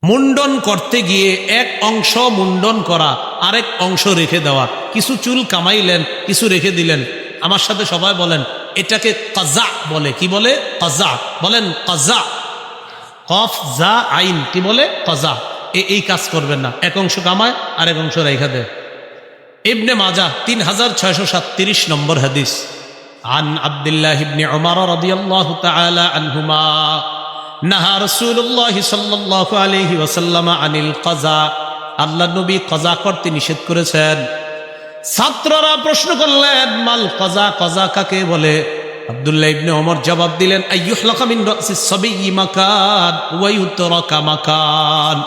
মুন্ডন করতে গিয়ে এক অংশ মুন্ডন করা, আরেক অংশ রেখে দেওয়া। কিছু চুল কামাইলেন, কিছু রেখে দিলেন। আমার সাথে সবাই বলেন, এটাকে কাজা বলে। কি বলে? কাজা। বলেন কাজা। কফ জা আইন, কি বলে? কাজা। এই কাজ করবেন না, এক অংশ কামায় আরেক অংশ রেখে দেয়। ইবনে মাজাহ 3637 নম্বর হাদিস। আন আব্দুল্লাহ ইবনে উমর রাদিয়াল্লাহু তাআলা আনহুমা নাহা রাসূলুল্লাহ সাল্লাল্লাহু আলাইহি ওয়াসাল্লাম আনিল কাজা। আল্লাহ নবী কাজা করতে নিষেধ করেছেন। ছাত্ররা প্রশ্ন করলেন, মাল কাজা, কাজা কাকে বলে? আব্দুল্লাহ ইবনে ওমর জবাব দিলেন, আইয়ুহলাকা মিন রাসিস সাবিয়্যি মাকান ওয়া ইউতরাকা মাকান।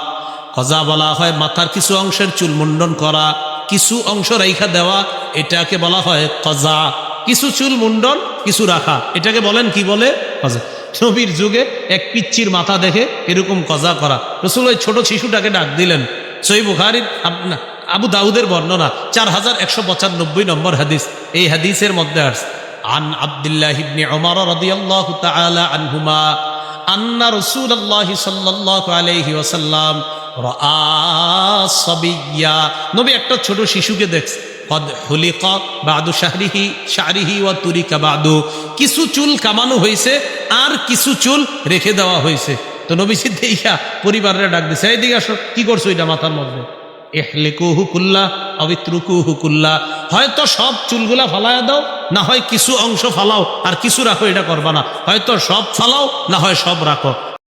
কাজা বলা হয় মাথার কিছু অংশের চুল মুন্ডন করা, কিছু অংশ রাইখা দেওয়া, এটাকে বলা হয় কাজা। কিছু চুল মুন্ডন, কিছু রাখা, এটাকে বলেন কি বলে? কাজা। নবীর যুগে এক পিচ্চির মাথা দেখে এরকম কাজা করা। রাসূল ওই ছোট শিশুটাকে ডাক দিলেন। সহিহ বুখারীর আবু দাউদের বর্ণনা 4195 নম্বর হাদিস। এই হাদিসের মধ্যে আসছে, আন আব্দুল্লাহ ইবনে উমর রাদিয়াল্লাহু তাআলা আনহুমা আন্না রাসূলুল্লাহ সাল্লাল্লাহু আলাইহি ওয়াসাল্লাম রাআ সাবিয়্যা। নবী একটা ছোট শিশুকে দেখছে। কদ হুলিকা বাদু শাহরিহি ওয়া তুরিকা বাদু। কিছু চুল কামানো হয়েছে আর কিছু চুল রেখে দেওয়া হয়েছে। তো নবীজি দেখা পরিবারের ডাক দিছে, এইদিকে আসো, কি করছো এটা মাথার মধ্যে? ইহলিকুহু কুল্লাহ আও ইতরুকুহু কুল্লাহ। হয়তো সব চুলগুলা ফালায়া দাও, না হয় কিছু অংশ ফালাও আর কিছু রাখো, এটা করবা না। হয়তো সব ফালাও, না হয় সব রাখো।